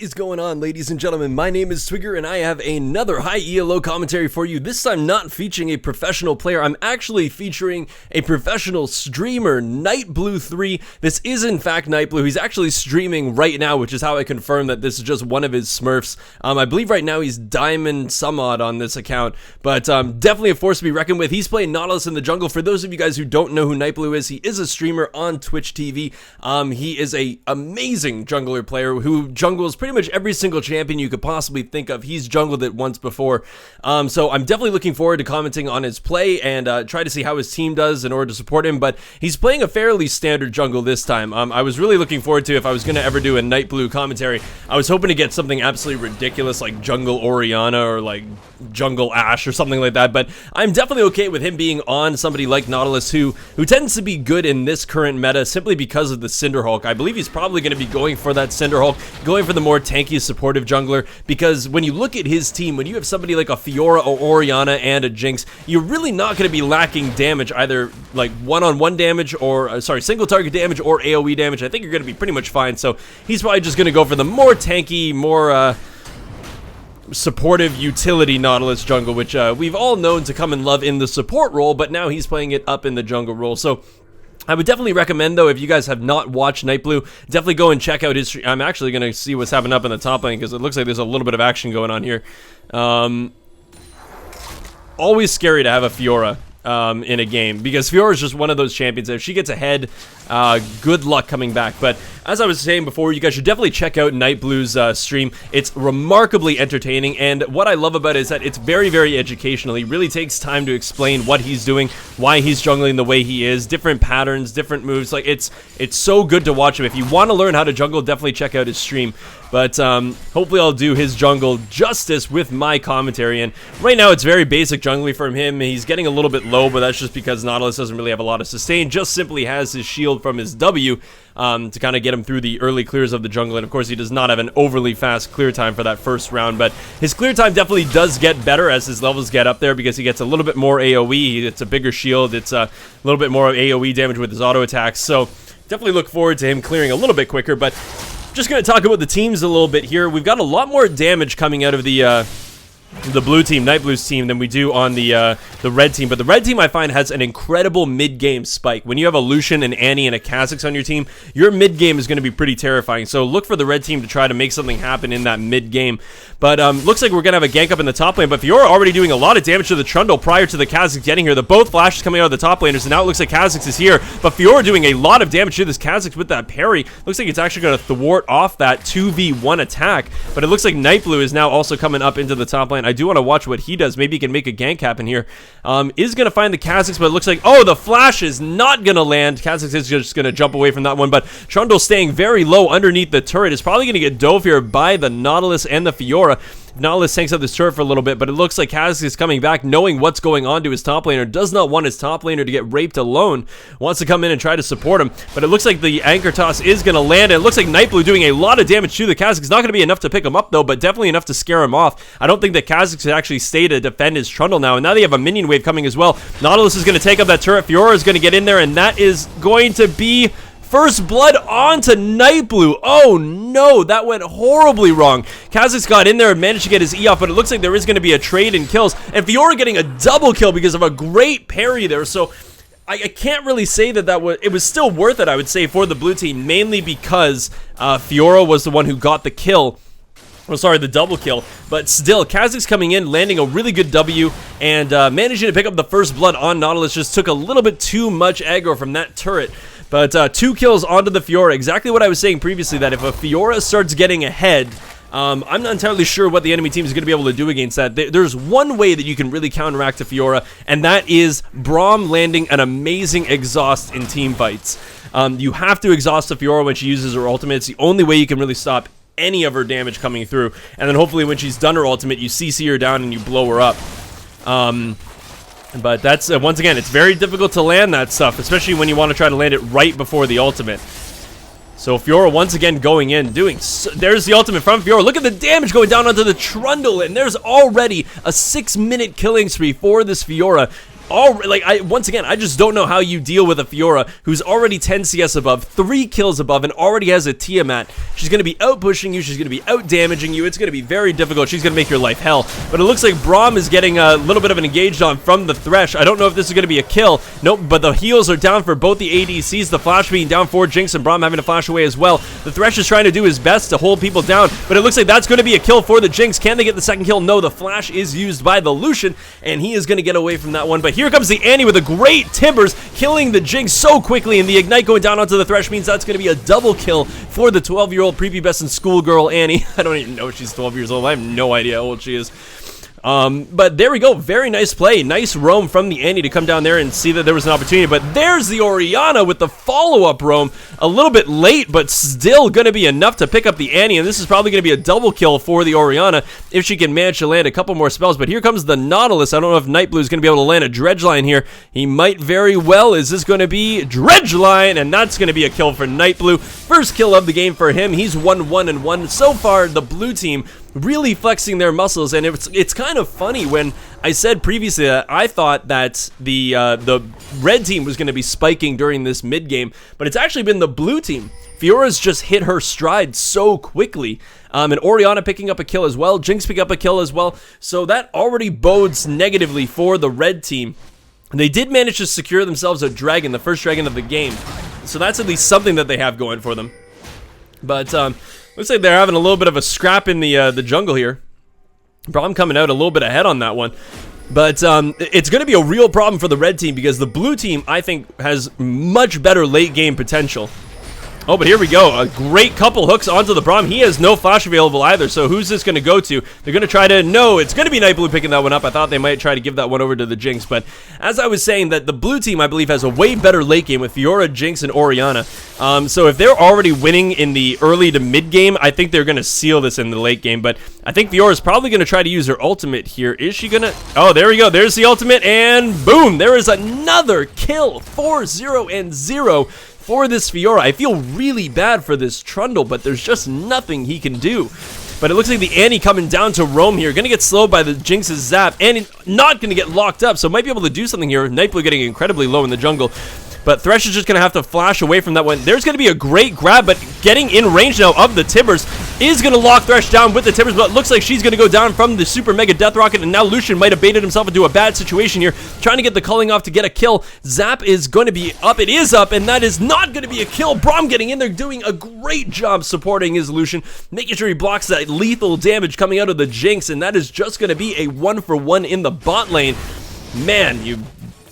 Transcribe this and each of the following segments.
is going on, ladies and gentlemen? My name is Twigger, and I have another High ELO commentary for you. This time not featuring a professional player. I'm actually featuring a professional streamer, Nightblu3. This is in fact Nightblu. He's actually streaming right now, which is how I confirm that this is just one of his Smurfs. I believe right now he's Diamond some odd on this account, but definitely a force to be reckoned with. He's playing Nautilus in the jungle. For those of you guys who don't know who Nightblu is, he is a streamer on Twitch TV. He is a amazing jungler player who jungles pretty much every single champion you could possibly think of. He's jungled it once before. So I'm definitely looking forward to commenting on his play and try to see how his team does in order to support him, but he's playing a fairly standard jungle this time. I was really looking forward to, if I was going to ever do a Nightblu commentary, I was hoping to get something absolutely ridiculous like Jungle Orianna or like Jungle Ashe or something like that, but I'm definitely okay with him being on somebody like Nautilus who tends to be good in this current meta simply because of the Cinderhulk. I believe he's probably going to be going for that Cinderhulk, going for the more tanky supportive jungler, because when you look at his team, when you have somebody like a Fiora or Orianna and a Jinx, you're really not going to be lacking damage, either like one-on-one damage or, single target damage or AoE damage. I think you're going to be pretty much fine, so he's probably just going to go for the more tanky, more supportive utility Nautilus jungle, which we've all known to come and love in the support role, but now he's playing it up in the jungle role. So I would definitely recommend, though, if you guys have not watched Nightblu, definitely go and check out his stream. I'm actually going to see what's happening up in the top lane, because it looks like there's a little bit of action going on here. Always scary to have a Fiora in a game, because Fiora is just one of those champions that if she gets ahead, good luck coming back. But as I was saying before, you guys should definitely check out Nightblu's stream. It's remarkably entertaining, and what I love about it is that it's very, very educational. He really takes time to explain what he's doing, why he's jungling the way he is, different patterns, different moves. Like, it's so good to watch him. If you want to learn how to jungle, definitely check out his stream. But hopefully I'll do his jungle justice with my commentary. And right now it's very basic jungling from him. He's getting a little bit low, but that's just because Nautilus doesn't really have a lot of sustain. Just simply has his shield from his W to kind of get him through the early clears of the jungle. And of course he does not have an overly fast clear time for that first round, but his clear time definitely does get better as his levels get up there, because he gets a little bit more AoE. It's a bigger shield. It's a little bit more AoE damage with his auto attacks. So definitely look forward to him clearing a little bit quicker. But just going to talk about the teams a little bit here. We've got a lot more damage coming out of the blue team, Nightblu's team, than we do on the red team. But the red team, I find, has an incredible mid-game spike. When you have a Lucian, an Annie, and a Kha'Zix on your team, your mid-game is going to be pretty terrifying. So look for the red team to try to make something happen in that mid-game. But looks like we're going to have a gank up in the top lane. But Fiora already doing a lot of damage to the Trundle prior to the Kha'Zix getting here. The both flashes coming out of the top laners, and now it looks like Kha'Zix is here. But Fiora doing a lot of damage to this Kha'Zix with that parry. Looks like it's actually going to thwart off that 2v1 attack. But it looks like Nightblu is now also coming up into the top lane. I do want to watch what he does. Maybe he can make a gank happen here. Is going to find the Kha'Zix, but it looks like, oh, the flash is not going to land. Kha'Zix is just going to jump away from that one, but Trundle staying very low underneath the turret is probably going to get dove here by the Nautilus and the Fiora. Nautilus tanks up this turret for a little bit, but it looks like Kha'Zix is coming back, knowing what's going on to his top laner, does not want his top laner to get raped alone, wants to come in and try to support him, but it looks like the anchor toss is going to land, and it looks like Nightblu doing a lot of damage to the Kha'Zix. It's not going to be enough to pick him up, though, but definitely enough to scare him off. I don't think that Kha'Zix should actually stay to defend his Trundle now, and now they have a minion wave coming as well. Nautilus is going to take up that turret, Fiora is going to get in there, and that is going to be first blood onto Nightblu. Oh no, that went horribly wrong. Kha'Zix got in there and managed to get his E off, but it looks like there is going to be a trade in kills, and Fiora getting a double kill because of a great parry there. So I can't really say that it was still worth it, I would say, for the blue team, mainly because Fiora was the one who got the kill. Oh, sorry, the double kill, but still, Kha'Zix coming in, landing a really good W, and managing to pick up the first blood on Nautilus. Just took a little bit too much aggro from that turret. But 2 kills onto the Fiora, exactly what I was saying previously, that if a Fiora starts getting ahead, I'm not entirely sure what the enemy team is going to be able to do against that. There's one way that you can really counteract a Fiora, and that is Braum landing an amazing exhaust in team fights. You have to exhaust a Fiora when she uses her ultimate. It's the only way you can really stop any of her damage coming through, and then hopefully when she's done her ultimate, you CC her down and you blow her up. But that's, once again, it's very difficult to land that stuff, especially when you want to try to land it right before the ultimate. So Fiora once again going in, there's the ultimate from Fiora. Look at the damage going down onto the Trundle, and there's already a 6-minute killing spree for this Fiora. once again, I just don't know how you deal with a Fiora who's already 10 CS above, 3 kills above, and already has a Tiamat. She's going to be out pushing you, she's going to be out damaging you, it's going to be very difficult, she's going to make your life hell. But it looks like Braum is getting a little bit of an engaged on from the Thresh. I don't know if this is going to be a kill. Nope, but the heals are down for both the ADCs, the flash being down for Jinx and Braum having to flash away as well. The Thresh is trying to do his best to hold people down, but it looks like that's going to be a kill for the Jinx. Can they get the second kill? No, the flash is used by the Lucian, and he is going to get away from that one. But here comes the Annie with a great Timbers, killing the Jinx so quickly, and the Ignite going down onto the Thresh means that's going to be a double kill for the 12-year-old prepubescent schoolgirl Annie. I don't even know if she's 12 years old. I have no idea how old she is. But there we go. Very nice play. Nice roam from the Annie to come down there and see that there was an opportunity. But there's the Orianna with the follow-up roam. A little bit late, but still going to be enough to pick up the Annie. And this is probably going to be a double kill for the Orianna if she can manage to land a couple more spells. But here comes the Nautilus. I don't know if Nightblue is going to be able to land a dredge line here. He might very well. Is this going to be dredge line? And that's going to be a kill for Nightblue. First kill of the game for him. He's 1-1-1. So far, the blue team really flexing their muscles, and it's kind of funny when I said previously that I thought that the red team was going to be spiking during this mid game, but it's actually been the blue team. Fiora's just hit her stride so quickly, and Orianna picking up a kill as well, Jinx picking up a kill as well, so that already bodes negatively for the red team. They did manage to secure themselves a dragon, the first dragon of the game, so that's at least something that they have going for them. But looks like they're having a little bit of a scrap in the jungle here. Braum coming out a little bit ahead on that one. But it's going to be a real problem for the red team because the blue team, I think, has much better late game potential. Oh, but here we go. A great couple hooks onto the Braum. He has no flash available either, so who's this going to go to? They're going to try to... No, it's going to be Nightblue picking that one up. I thought they might try to give that one over to the Jinx, but as I was saying, that the blue team, I believe, has a way better late game with Fiora, Jinx, and Orianna. So if they're already winning in the early to mid game, I think they're going to seal this in the late game, but I think Fiora's probably going to try to use her ultimate here. Is she going to... Oh, there we go. There's the ultimate, and boom! There is another kill. 4-0-0. For this Fiora. I feel really bad for this Trundle, but there's just nothing he can do. But it looks like the Annie coming down to roam here. Going to get slowed by the Jinx's zap. Annie not going to get locked up, so might be able to do something here. Nightblue getting incredibly low in the jungle. But Thresh is just going to have to flash away from that one. There's going to be a great grab, but getting in range now of the Timbers is going to lock Thresh down with the Timbers, but it looks like she's going to go down from the super mega death rocket, and now Lucian might have baited himself into a bad situation here, trying to get the culling off to get a kill. Zap is going to be up. It is up, and that is not going to be a kill. Braum getting in there, doing a great job supporting his Lucian, making sure he blocks that lethal damage coming out of the Jinx, and that is just going to be a 1-for-1 in the bot lane. Man, you...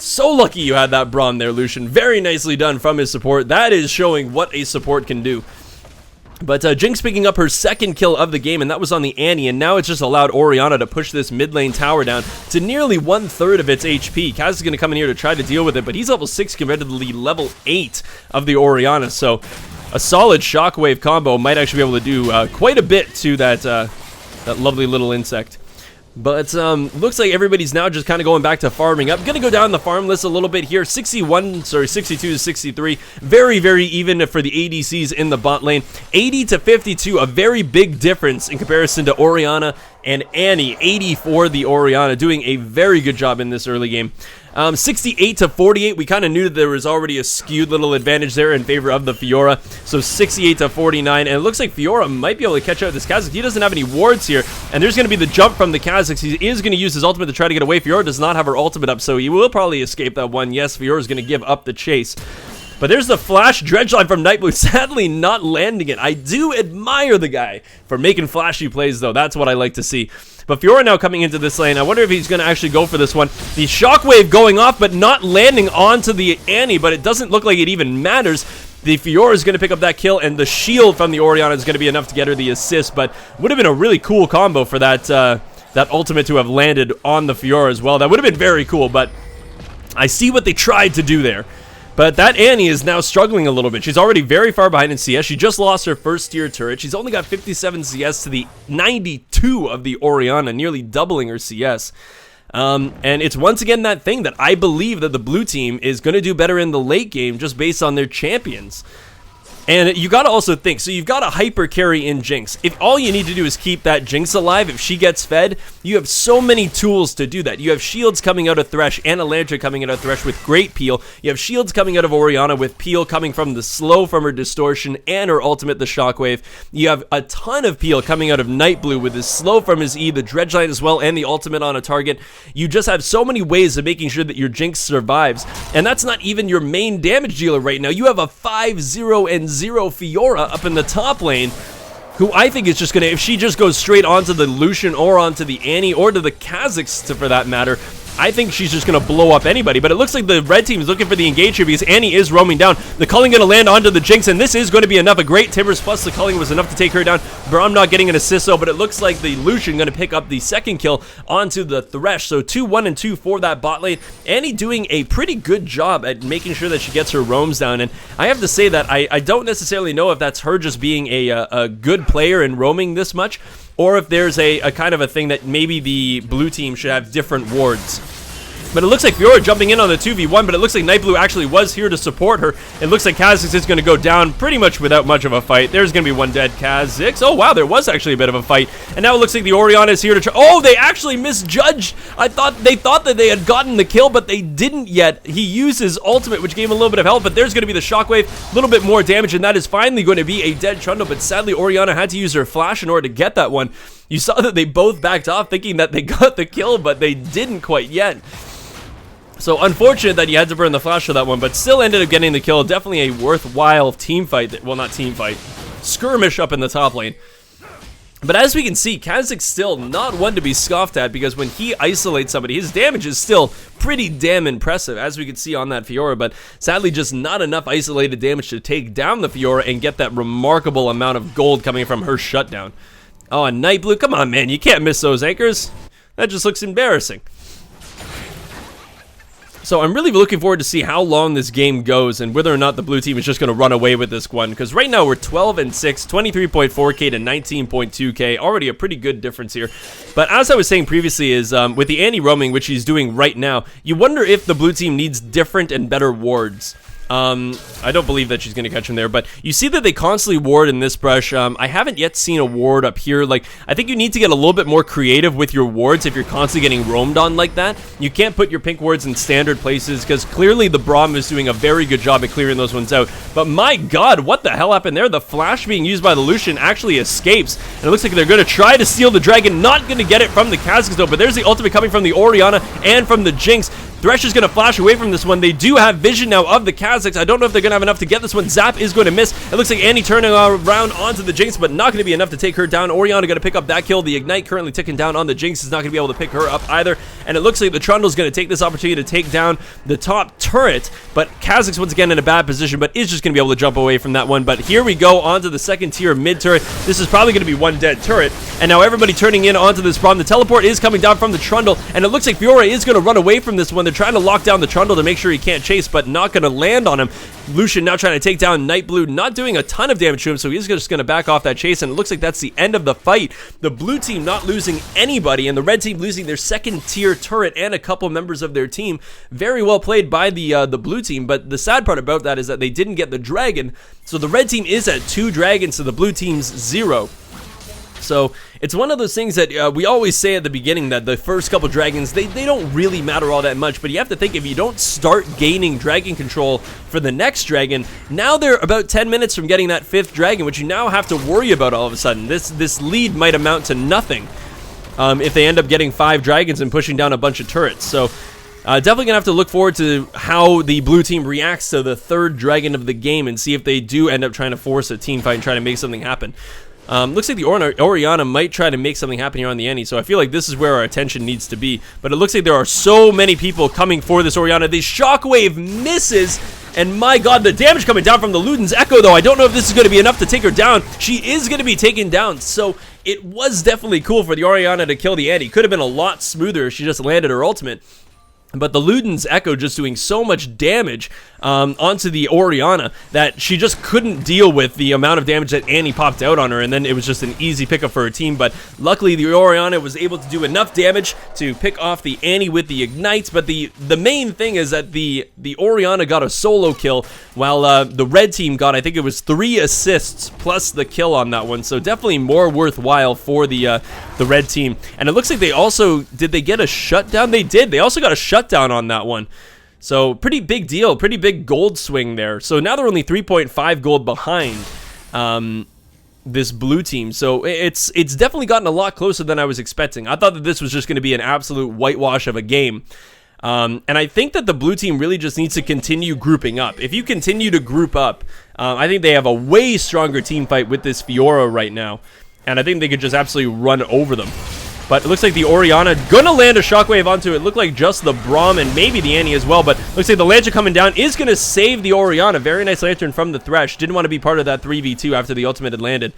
So lucky you had that Braum there, Lucian. Very nicely done from his support. That is showing what a support can do. But Jinx picking up her second kill of the game, and that was on the Annie, and now it's just allowed Orianna to push this mid lane tower down to nearly 1/3 of its HP. Kaz is going to come in here to try to deal with it, but he's level 6 compared to the level 8 of the Orianna, so a solid shockwave combo might actually be able to do quite a bit to that, that lovely little insect. But looks like everybody's now just kind of going back to farming up. Gonna go down the farm list a little bit here. 62 to 63. Very, very even for the ADCs in the bot lane. 80 to 52, a very big difference in comparison to Orianna and Annie. 80 for the Orianna, doing a very good job in this early game. 68 to 48, we kind of knew that there was already a skewed little advantage there in favor of the Fiora. So 68 to 49, and it looks like Fiora might be able to catch out this Kha'Zix. He doesn't have any wards here, and there's going to be the jump from the Kha'Zix. He is going to use his ultimate to try to get away. Fiora does not have her ultimate up, so he will probably escape that one. Yes, Fiora is going to give up the chase. But there's the flash dredge line from Nightblue, sadly not landing it. I do admire the guy for making flashy plays, though. That's what I like to see. But Fiora now coming into this lane. I wonder if he's going to actually go for this one. The shockwave going off, but not landing onto the Annie, but it doesn't look like it even matters. The Fiora is going to pick up that kill, and the shield from the Orianna is going to be enough to get her the assist, but would have been a really cool combo for that, that ultimate to have landed on the Fiora as well. That would have been very cool, but I see what they tried to do there. But that Annie is now struggling a little bit. She's already very far behind in CS. She just lost her first tier turret. She's only got 57 CS to the 92 of the Orianna, nearly doubling her CS. And it's once again that thing that I believe that the blue team is going to do better in the late game just based on their champions. And you gotta also think, so you've got a hyper carry in Jinx. If all you need to do is keep that Jinx alive, if she gets fed, you have so many tools to do that. You have shields coming out of Thresh and Elandra coming out of Thresh with great peel. You have shields coming out of Orianna with peel coming from the slow from her distortion and her ultimate, the shockwave. You have a ton of peel coming out of Nightblu with his slow from his E, the dredge line as well, and the ultimate on a target. You just have so many ways of making sure that your Jinx survives. And that's not even your main damage dealer right now. You have a 5-0 and 0 Fiora up in the top lane, who I think is just gonna, if she just goes straight onto the Lucian or onto the Annie or to the Kha'Zix for that matter, I think she's just going to blow up anybody. But it looks like the red team is looking for the engage here because Annie is roaming down. The culling going to land onto the Jinx, and this is going to be enough. A great Timbers plus the culling was enough to take her down. Braum not getting an assist, though, but it looks like the Lucian going to pick up the second kill onto the Thresh. So 2-1 and 2 for that bot lane. Annie doing a pretty good job at making sure that she gets her roams down. And I have to say that I don't necessarily know if that's her just being a good player and roaming this much, or if there's a kind of a thing that maybe the blue team should have different wards. But it looks like Fiora jumping in on the 2v1, but it looks like Nightblu actually was here to support her. It looks like Kha'Zix is going to go down pretty much without much of a fight. There's going to be one dead Kha'Zix. Oh, wow, there was actually a bit of a fight. And now it looks like the Orianna is here to try. Oh, they actually misjudged. They thought that they had gotten the kill, but they didn't yet. He used his ultimate, which gave him a little bit of help, but there's going to be the shockwave, a little bit more damage, and that is finally going to be a dead Trundle. But sadly, Orianna had to use her flash in order to get that one. You saw that they both backed off thinking that they got the kill, but they didn't quite yet. So unfortunate that you had to burn the flash for that one, but still ended up getting the kill. Definitely a worthwhile team fight. Well, not team fight. Skirmish up in the top lane. But as we can see, Kha'Zix still not one to be scoffed at, because when he isolates somebody, his damage is still pretty damn impressive, as we can see on that Fiora, but sadly just not enough isolated damage to take down the Fiora and get that remarkable amount of gold coming from her shutdown. Oh, and Nightblu, come on, man, you can't miss those anchors. That just looks embarrassing. So I'm really looking forward to see how long this game goes and whether or not the blue team is just going to run away with this one. Because right now we're 12 and 6, 23.4k to 19.2k, already a pretty good difference here. But as I was saying previously, is with the Annie roaming, which he's doing right now, you wonder if the blue team needs different and better wards. I don't believe that she's going to catch him there, but you see that they constantly ward in this brush. I haven't yet seen a ward up here. Like, I think you need to get a little bit more creative with your wards if you're constantly getting roamed on like that. You can't put your pink wards in standard places, because clearly the Braum is doing a very good job at clearing those ones out. But my god, what the hell happened there? The flash being used by the Lucian actually escapes, and it looks like they're going to try to steal the dragon. Not going to get it from the Kha'Zix though, but there's the ultimate coming from the Orianna and from the Jinx. Thresh is going to flash away from this one. They do have vision now of the Kha'Zix. I don't know if they're going to have enough to get this one. Zap is going to miss. It looks like Annie turning around onto the Jinx, but not going to be enough to take her down. Orianna going to pick up that kill. The Ignite currently ticking down on the Jinx is not going to be able to pick her up either. And it looks like the Trundle is going to take this opportunity to take down the top turret. But Kha'Zix once again in a bad position, but is just going to be able to jump away from that one. But here we go onto the second tier mid turret. This is probably going to be one dead turret. And now everybody turning in onto this Braum. The teleport is coming down from the Trundle, and it looks like Fiora is going to run away from this one. They're trying to lock down the Trundle to make sure he can't chase, but not going to land on him. Lucian now trying to take down Nightblu, not doing a ton of damage to him, so he's just going to back off that chase, and it looks like that's the end of the fight. The blue team not losing anybody, and the red team losing their second tier turret and a couple members of their team. Very well played by the blue team, but the sad part about that is that they didn't get the dragon, so the red team is at 2 dragons, so the blue team's 0. So it's one of those things that we always say at the beginning, that the first couple dragons, they don't really matter all that much, but you have to think, if you don't start gaining dragon control for the next dragon, now they're about 10 minutes from getting that 5th dragon, which you now have to worry about all of a sudden. This lead might amount to nothing if they end up getting 5 dragons and pushing down a bunch of turrets. So definitely gonna have to look forward to how the blue team reacts to the 3rd dragon of the game and see if they do end up trying to force a team fight and try to make something happen. Looks like the Orianna might try to make something happen here on the Annie, so I feel like this is where our attention needs to be. But it looks like there are so many people coming for this Orianna. The shockwave misses, and my god, the damage coming down from the Luden's Echo, though. I don't know if this is going to be enough to take her down. She is going to be taken down, so it was definitely cool for the Orianna to kill the Annie. Could have been a lot smoother if she just landed her ultimate. But the Luden's Echo just doing so much damage onto the Orianna that she just couldn't deal with the amount of damage that Annie popped out on her, and then it was just an easy pickup for her team. But luckily, the Orianna was able to do enough damage to pick off the Annie with the ignites. But the main thing is that the Orianna got a solo kill, while the red team got, I think it was 3 assists plus the kill on that one. So definitely more worthwhile for the red team. And it looks like they also, did they get a shutdown? They did. They also got a shutdown on that one. So pretty big deal, pretty big gold swing there. So now they're only 3.5 gold behind this blue team. So it's definitely gotten a lot closer than I was expecting. I thought that this was just going to be an absolute whitewash of a game. And I think that the blue team really just needs to continue grouping up. If you continue to group up, I think they have a way stronger team fight with this Fiora right now. And I think they could just absolutely run over them. But it looks like the Orianna gonna land a shockwave onto it. Looked like just the Braum and maybe the Annie as well. But looks like the Lantern coming down is gonna save the Orianna. Very nice Lantern from the Thresh. Didn't want to be part of that 3v2 after the ultimate had landed.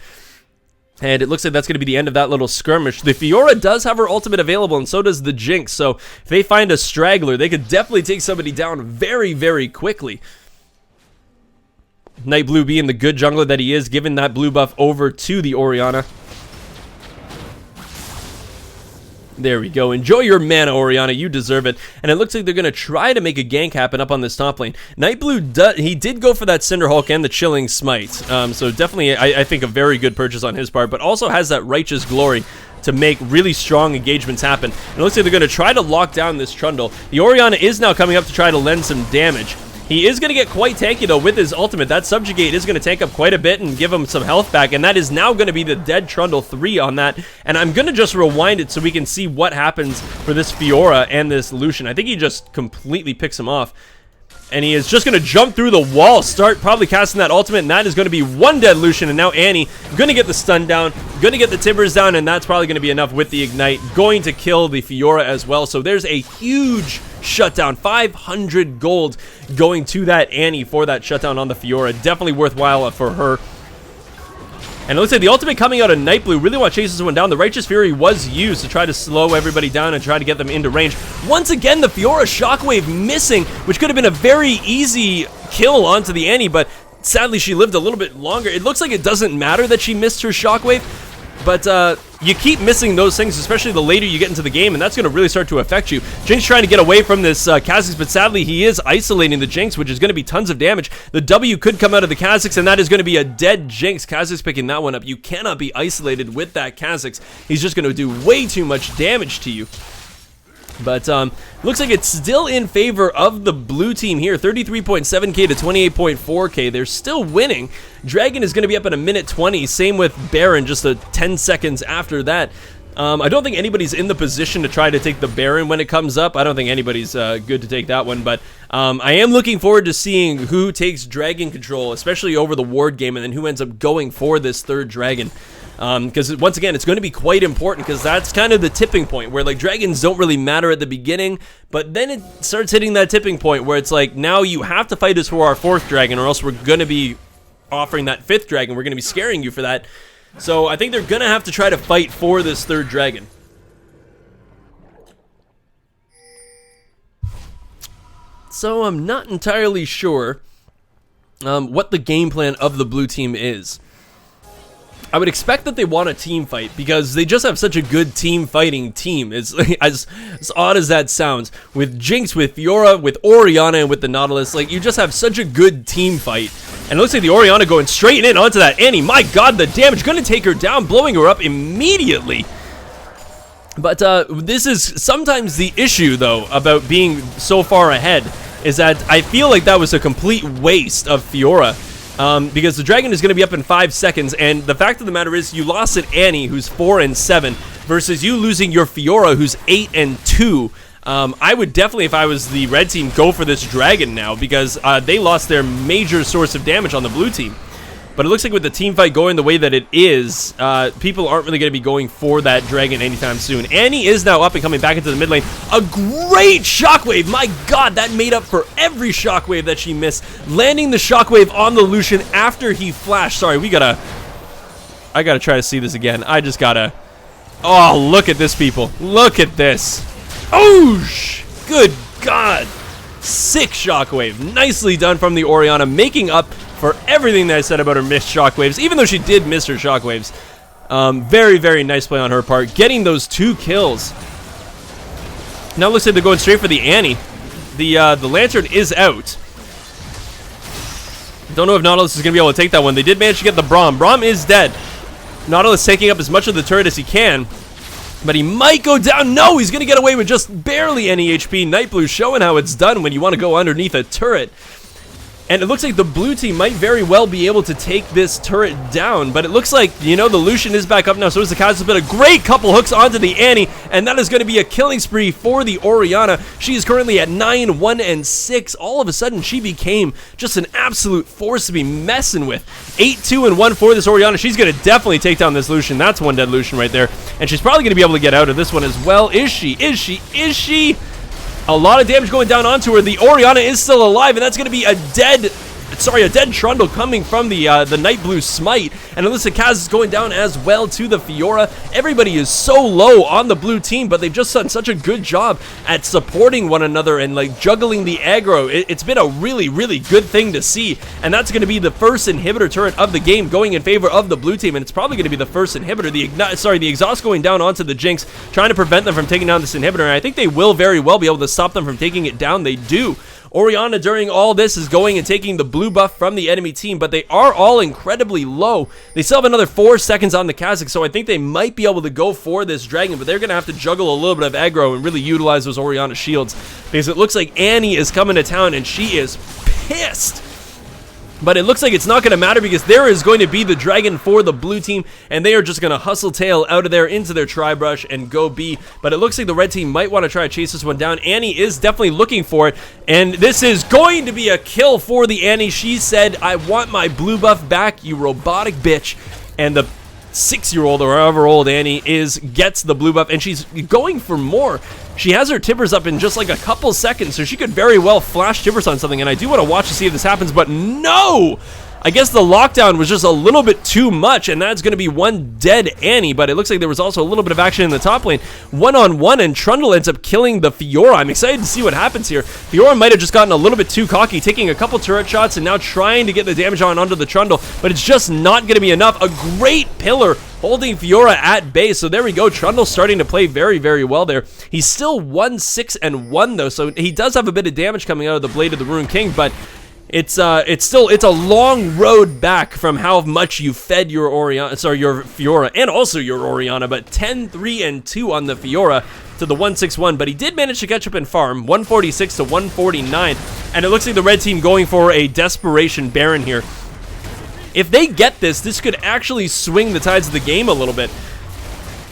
And it looks like that's going to be the end of that little skirmish. The Fiora does have her ultimate available, and so does the Jinx. So if they find a straggler, they could definitely take somebody down very, very quickly. Nightblue being the good jungler that he is, giving that blue buff over to the Orianna. There we go. Enjoy your mana, Orianna. You deserve it. And it looks like they're going to try to make a gank happen up on this top lane. Nightblue, he did go for that Cinder Hulk and the Chilling Smite. So definitely, I think, a very good purchase on his part. But also has that Righteous Glory to make really strong engagements happen. And it looks like they're going to try to lock down this Trundle. The Orianna is now coming up to try to lend some damage. He is going to get quite tanky, though, with his ultimate. That Subjugate is going to tank up quite a bit and give him some health back, and that is now going to be the dead Trundle 3 on that. And I'm going to just rewind it so we can see what happens for this Fiora and this Lucian. I think he just completely picks him off. And he is just going to jump through the wall, start probably casting that ultimate, and that is going to be one dead Lucian. And now Annie going to get the stun down, going to get the Timbers down, and that's probably going to be enough with the Ignite. Going to kill the Fiora as well. So there's a huge shutdown. 500 gold going to that Annie for that shutdown on the Fiora. Definitely worthwhile for her. And it looks like the ultimate coming out of Nightblue really want to chase this one down. The Righteous Fury was used to try to slow everybody down and try to get them into range. Once again, the Fiora Shockwave missing, which could have been a very easy kill onto the Annie, but sadly she lived a little bit longer. It looks like it doesn't matter that she missed her Shockwave, but you keep missing those things, especially the later you get into the game, and that's going to really start to affect you. Jinx trying to get away from this Kha'Zix, but sadly he is isolating the Jinx, which is going to be tons of damage. The W could come out of the Kha'Zix, and that is going to be a dead Jinx. Kha'Zix picking that one up. You cannot be isolated with that Kha'Zix. He's just going to do way too much damage to you. But looks like it's still in favor of the blue team here. 33.7k to 28.4k. They're still winning. Dragon is going to be up in a minute 20. Same with Baron, just 10 seconds after that. I don't think anybody's in the position to try to take the Baron when it comes up. I don't think anybody's good to take that one. But I am looking forward to seeing who takes Dragon control, especially over the Ward game, and then who ends up going for this third Dragon. Because once again, it's going to be quite important, because that's kind of the tipping point where like dragons don't really matter at the beginning, but then it starts hitting that tipping point where it's like, now you have to fight us for our 4th dragon, or else we're going to be offering that 5th dragon. We're going to be scaring you for that. So I think they're going to have to try to fight for this 3rd dragon. So I'm not entirely sure what the game plan of the blue team is. I would expect that they want a team fight, because they just have such a good team fighting team. It's as odd as that sounds. With Jinx, with Fiora, with Orianna, and with the Nautilus, like, you just have such a good team fight. And it looks like the Orianna going straight in onto that Annie. My god, the damage. Going to take her down, blowing her up immediately. But this is sometimes the issue, though, about being so far ahead, is that I feel like that was a complete waste of Fiora. Because the dragon is going to be up in 5 seconds, and the fact of the matter is you lost an Annie who's 4 and 7 versus you losing your Fiora who's 8 and 2. I would definitely, if I was the red team, go for this dragon now, because they lost their major source of damage on the blue team. But it looks like with the team fight going the way that it is, people aren't really going to be going for that dragon anytime soon. Annie is now up and coming back into the mid lane. A great shockwave! My god, that made up for every shockwave that she missed. Landing the shockwave on the Lucian after he flashed. Sorry, I gotta try to see this again. I just gotta... Oh, look at this, people. Look at this. Oh, good sick shockwave. Nicely done from the Orianna, making up for everything that I said about her missed shockwaves, even though she did miss her shockwaves. Very, very nice play on her part, getting those 2 kills. Now it looks like they're going straight for the Annie. The Lantern is out. Don't know if Nautilus is going to be able to take that one. They did manage to get the Braum. Braum is dead. Nautilus taking up as much of the turret as he can. But he might go down. No, he's going to get away with just barely any HP. Nightblue showing how it's done when you want to go underneath a turret. And it looks like the blue team might very well be able to take this turret down. But it looks like, you know, the Lucian is back up now. So is the Kaz. But a great couple hooks onto the Annie. And that is going to be a killing spree for the Orianna. She is currently at 9, 1, and 6. All of a sudden, she became just an absolute force to be messing with. 8, 2, and 1 for this Orianna. She's going to definitely take down this Lucian. That's one dead Lucian right there. And she's probably going to be able to get out of this one as well. Is she? Is she? Is she? A lot of damage going down onto her. The Orianna is still alive, and that's going to be a dead Trundle coming from the Nightblue smite. And Alyssa Kaz is going down as well to the Fiora. Everybody is so low on the blue team, but they've just done such a good job at supporting one another and like juggling the aggro. It's been a really, really good thing to see. And that's going to be the first inhibitor turret of the game going in favor of the blue team. And it's probably going to be the first inhibitor. The exhaust going down onto the Jinx, trying to prevent them from taking down this inhibitor. And I think they will very well be able to stop them from taking it down. They do. Orianna during all this is going and taking the blue buff from the enemy team, but they are all incredibly low. They still have another 4 seconds on the Kha'Zix, so I think they might be able to go for this dragon, but they're going to have to juggle a little bit of aggro and really utilize those Orianna shields, because it looks like Annie is coming to town and she is pissed. But it looks like it's not going to matter because there is going to be the dragon for the blue team, and they are just going to hustle tail out of there into their tri-brush and go B. But it looks like the red team might want to try to chase this one down. Annie is definitely looking for it, and this is going to be a kill for the Annie. She said, "I want my blue buff back, you robotic bitch." And the 6-year-old or however old Annie is gets the blue buff, and she's going for more. She has her timbers up in just like a couple seconds, so she could very well flash timbers on something, and I do want to watch to see if this happens, but no! I guess the lockdown was just a little bit too much, and that's going to be one dead Annie, but it looks like there was also a little bit of action in the top lane. 1-on-1, and Trundle ends up killing the Fiora. I'm excited to see what happens here. Fiora might have just gotten a little bit too cocky, taking a couple turret shots and now trying to get the damage on onto the Trundle, but it's just not going to be enough. A great pillar holding Fiora at bay. So there we go. Trundle starting to play very, very well there. He's still 1-6-1 though, so he does have a bit of damage coming out of the Blade of the Rune King, but it's a long road back from how much you fed your your Fiora and also your Orianna, but 10-3-2 on the Fiora to the 1-6-1, but he did manage to catch up in farm, 146 to 149, and it looks like the red team going for a desperation Baron here. If they get this could actually swing the tides of the game a little bit.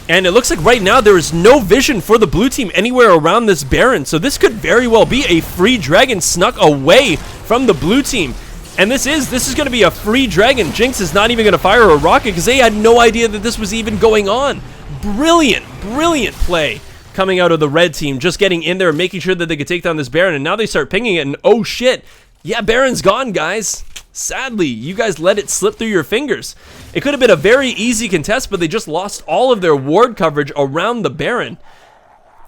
And it looks like right now there is no vision for the blue team anywhere around this Baron. So this could very well be a free dragon snuck away from the blue team. And this is going to be a free dragon. Jinx is not even going to fire a rocket because they had no idea that this was even going on. Brilliant, brilliant play coming out of the red team. Just getting in there, making sure that they could take down this Baron. And now they start pinging it and oh shit. Yeah, Baron's gone, guys. Sadly, you guys let it slip through your fingers. It could have been a very easy contest, but they just lost all of their ward coverage around the Baron.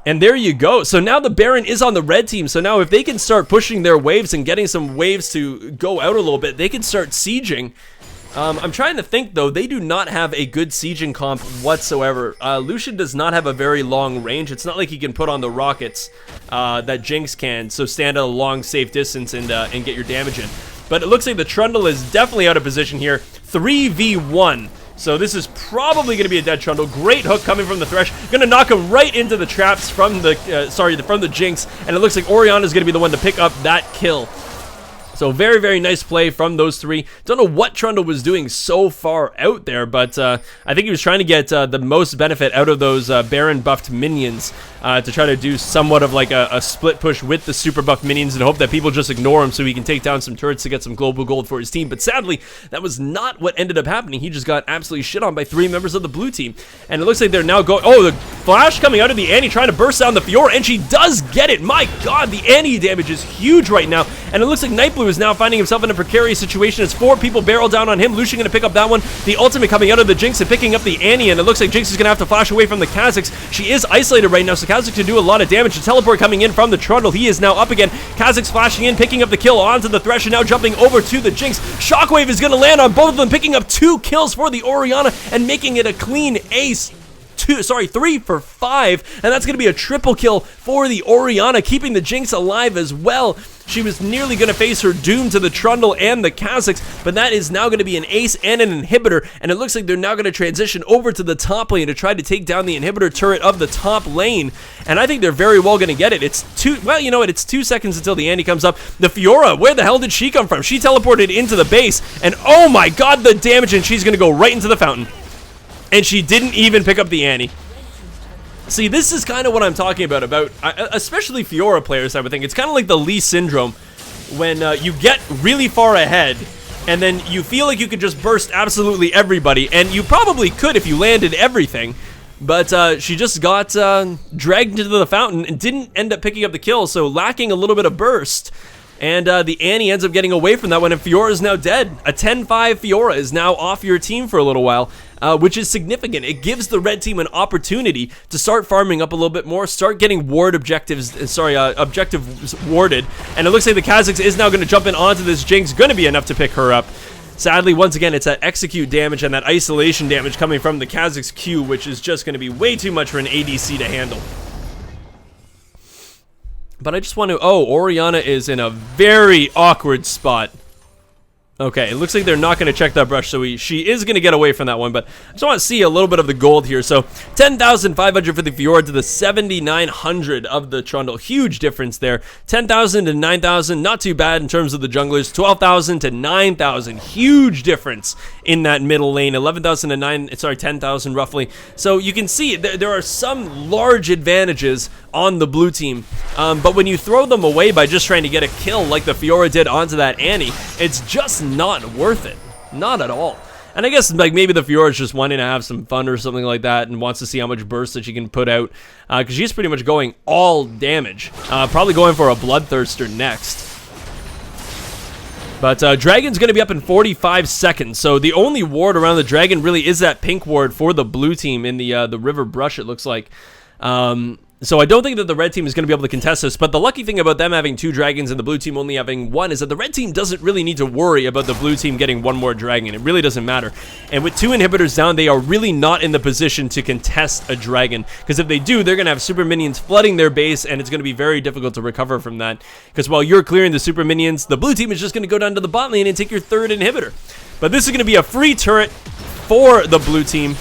And there you go. So now the Baron is on the red team. So now if they can start pushing their waves and getting some waves to go out a little bit, they can start sieging. I'm trying to think, though. They do not have a good sieging comp whatsoever. Lucian does not have a very long range. It's not like he can put on the rockets that Jinx can, so stand at a long, safe distance and get your damage in. But it looks like the Trundle is definitely out of position here. 3v1. So this is probably going to be a dead Trundle. Great hook coming from the Thresh. Going to knock him right into the traps from the from the Jinx. And it looks like Orianna is going to be the one to pick up that kill. So very, very nice play from those three. Don't know what Trundle was doing so far out there, but I think he was trying to get the most benefit out of those Baron buffed minions to try to do somewhat of like a split push with the super buffed minions and hope that people just ignore him so he can take down some turrets to get some global gold for his team. But sadly, that was not what ended up happening. He just got absolutely shit on by 3 members of the blue team. And it looks like they're now going... Oh, the flash coming out of the Annie trying to burst down the Fiora, and she does get it. My god, the Annie damage is huge right now. And it looks like Nightblue is now finding himself in a precarious situation as 4 people barrel down on him. Lucian going to pick up that one. The ultimate coming out of the Jinx and picking up the Annie, and it looks like Jinx is going to have to flash away from the Kha'Zix. She is isolated right now, so Kha'Zix to do a lot of damage. The teleport coming in from the Trundle. He is now up again. Kha'Zix flashing in, picking up the kill onto the Thresh, and now jumping over to the Jinx. Shockwave is going to land on both of them, picking up 2 kills for the Orianna and making it a clean ace. 3 for 5, and that's going to be a triple kill for the Orianna, keeping the Jinx alive as well. She was nearly going to face her doom to the Trundle and the Kha'Zix, but that is now going to be an ace and an inhibitor, and it looks like they're now going to transition over to the top lane to try to take down the inhibitor turret of the top lane, and I think they're very well going to get it. It's 2 seconds until the Annie comes up. The Fiora, where the hell did she come from? She teleported into the base, and oh my god, the damage, and she's going to go right into the fountain. And she didn't even pick up the Annie. See, this is kind of what I'm talking about especially Fiora players, I would think. It's kind of like the Lee syndrome, when you get really far ahead, and then you feel like you could just burst absolutely everybody, and you probably could if you landed everything, but she just got dragged into the fountain and didn't end up picking up the kill, so lacking a little bit of burst. And the Annie ends up getting away from that one, and Fiora is now dead. A 10-5 Fiora is now off your team for a little while, which is significant. It gives the red team an opportunity to start farming up a little bit more, start getting objectives warded, and it looks like the Kha'Zix is now going to jump in onto this Jinx, going to be enough to pick her up. Sadly, once again, it's that execute damage and that isolation damage coming from the Kha'Zix Q, which is just going to be way too much for an ADC to handle. But I just want to... Oh, Orianna is in a very awkward spot. Okay, it looks like they're not going to check that brush, so she is going to get away from that one, but I just want to see a little bit of the gold here. So, 10,500 for the Fiora to the 7,900 of the Trundle. Huge difference there. 10,000 to 9,000, not too bad in terms of the junglers. 12,000 to 9,000, huge difference in that middle lane. 11,000 to 10,000 roughly. So, you can see there are some large advantages on the blue team, but when you throw them away by just trying to get a kill like the Fiora did onto that Annie, it's just not worth it. Not at all. And I guess like maybe the Fiora's just wanting to have some fun or something like that and wants to see how much burst that she can put out, because she's pretty much going all damage, probably going for a Bloodthirster next. But Dragon's going to be up in 45 seconds, so the only ward around the Dragon really is that pink ward for the blue team in the River Brush, it looks like. So I don't think that the red team is going to be able to contest this, but the lucky thing about them having 2 dragons and the blue team only having 1 is that the red team doesn't really need to worry about the blue team getting 1 more dragon. It really doesn't matter. And with 2 inhibitors down, they are really not in the position to contest a dragon, because if they do, they're going to have super minions flooding their base, and it's going to be very difficult to recover from that, because while you're clearing the super minions, the blue team is just going to go down to the bot lane and take your 3rd inhibitor. But this is going to be a free turret for the blue team.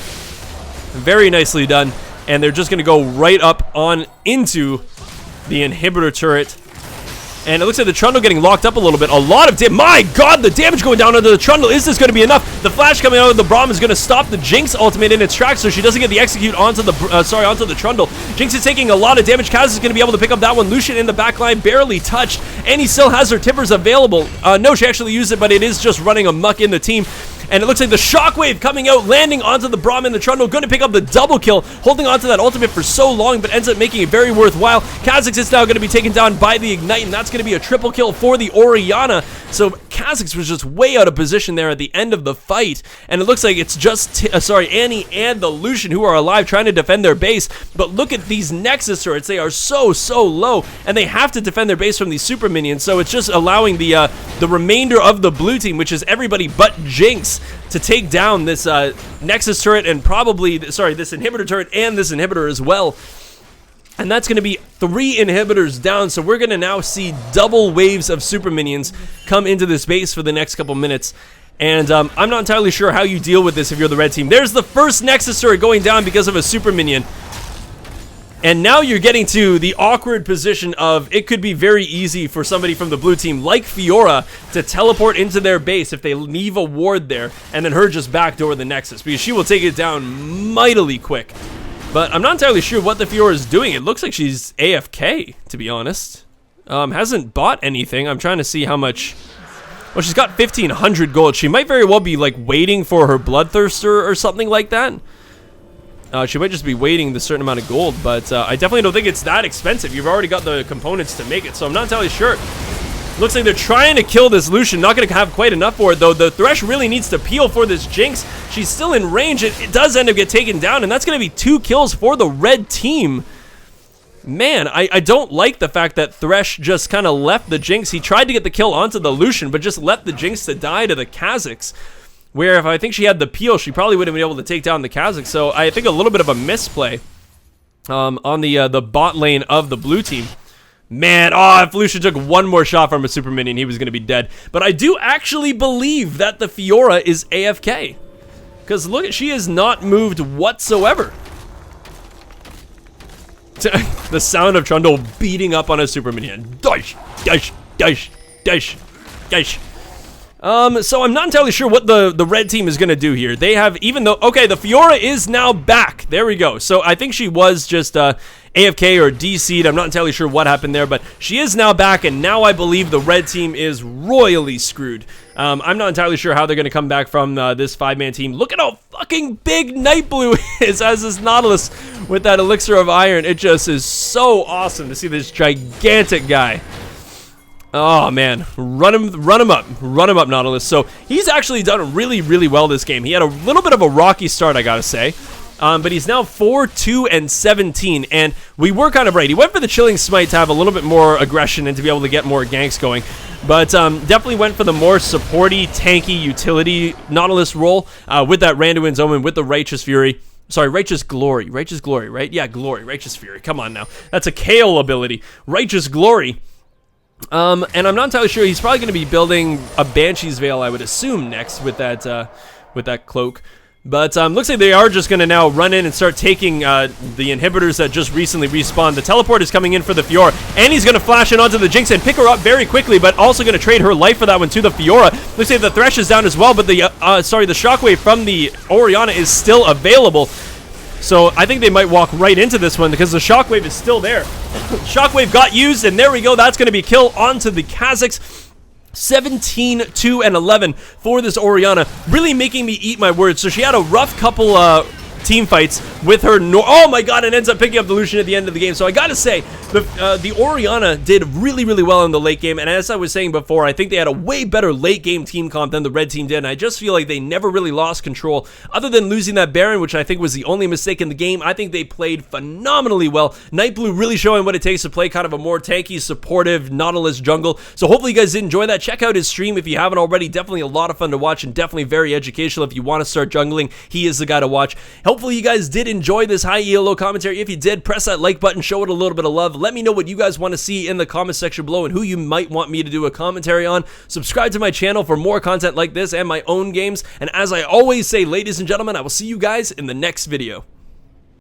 Very nicely done. And they're just going to go right up on into the inhibitor turret. And it looks like the Trundle getting locked up a little bit. A lot of damage. My god, the damage going down onto the Trundle. Is this going to be enough? The flash coming out of the Braum is going to stop the Jinx ultimate in its tracks, so she doesn't get the execute onto the onto the Trundle. Jinx is taking a lot of damage. Kaz is going to be able to pick up that one. Lucian in the backline, barely touched. And he still has her tippers available. No, she actually used it, but it is just running amok in the team. And it looks like the Shockwave coming out, landing onto the Braum and the Trundle, going to pick up the double kill, holding onto that ultimate for so long, but ends up making it very worthwhile. Kha'Zix is now going to be taken down by the Ignite, and that's going to be a triple kill for the Orianna. So Kha'Zix was just way out of position there at the end of the fight, and it looks like it's just Annie and the Lucian who are alive trying to defend their base. But look at these Nexus turrets; they are so low, and they have to defend their base from these super minions. So it's just allowing the remainder of the blue team, which is everybody but Jinx, to take down this Nexus turret and probably, this inhibitor turret and this inhibitor as well. And that's going to be 3 inhibitors down, so we're going to now see double waves of super minions come into this base for the next couple minutes. And I'm not entirely sure how you deal with this if you're the red team. There's the first Nexus turret going down because of a super minion. And now you're getting to the awkward position of it could be very easy for somebody from the blue team like Fiora to teleport into their base if they leave a ward there, and then her just backdoor the Nexus, because she will take it down mightily quick. But I'm not entirely sure what the Fiora is doing. It looks like she's AFK, to be honest. Hasn't bought anything. I'm trying to see how much... Well, she's got 1,500 gold. She might very well be like waiting for her Bloodthirster or something like that. She might just be waiting the certain amount of gold, but I definitely don't think it's that expensive. You've already got the components to make it, so I'm not entirely sure. Looks like they're trying to kill this Lucian. Not going to have quite enough for it, though. The Thresh really needs to peel for this Jinx. She's still in range. It does end up get taken down, and that's going to be 2 kills for the red team. Man, I don't like the fact that Thresh just kind of left the Jinx. He tried to get the kill onto the Lucian, but just left the Jinx to die to the Kazakhs. Where if I think she had the peel, she probably would have been able to take down the Kazakhs. So I think a little bit of a misplay on the bot lane of the blue team. Man, if Lucian took one more shot from a super minion, he was going to be dead. But I do actually believe that the Fiora is AFK. Because look, she has not moved whatsoever. The sound of Trundle beating up on a super minion. Dash, dash, dash, dash, dash. So I'm not entirely sure what the red team is going to do here. They have, even though, okay, the Fiora is now back. There we go. So I think she was just AFK or DC'd. I'm not entirely sure what happened there, but she is now back, and now I believe the red team is royally screwed. I'm not entirely sure how they're going to come back from this 5-man team. Look at how fucking big Nightblue is as this Nautilus with that elixir of iron. It just is so awesome to see this gigantic guy. Oh man, run him up, Nautilus. So he's actually done really, really well this game. He had a little bit of a rocky start, I gotta say, but he's now 4-2-17, and we were kind of right. He went for the Chilling Smite to have a little bit more aggression and to be able to get more ganks going, but definitely went for the more supporty, tanky, utility Nautilus role with that Randuin's Omen, with the Righteous Fury. Sorry, Righteous Glory, right? Yeah, Glory, Righteous Fury. Come on now, that's a Kayle ability, Righteous Glory. And I'm not entirely sure. He's probably going to be building a Banshee's Veil, I would assume, next with that cloak. But looks like they are just going to now run in and start taking the inhibitors that just recently respawned. The teleport is coming in for the Fiora, and he's going to flash in onto the Jinx and pick her up very quickly, but also going to trade her life for that one to the Fiora. Looks like the Thresh is down as well, but the Shockwave from the Orianna is still available. So I think they might walk right into this one because the Shockwave is still there. Shockwave got used, and there we go. That's going to be a kill onto the Kazakhs. 17-2-11 for this Orianna, really making me eat my words. So she had a rough couple team fights with her. Oh my god, and ends up picking up the Lucian at the end of the game. So I gotta say, the Orianna did really, really well in the late game. And as I was saying before, I think they had a way better late game team comp than the red team did. And I just feel like they never really lost control, other than losing that Baron, which I think was the only mistake in the game. I think they played phenomenally well. Nightblue really showing what it takes to play kind of a more tanky, supportive Nautilus jungle. So hopefully you guys did enjoy that. Check out his stream if you haven't already. Definitely a lot of fun to watch, and definitely very educational if you want to start jungling. He is the guy to watch. Hopefully you guys did enjoy this high ELO commentary. If you did, press that like button, show it a little bit of love. Let me know what you guys want to see in the comment section below and who you might want me to do a commentary on. Subscribe to my channel for more content like this and my own games. And as I always say, ladies and gentlemen, I will see you guys in the next video.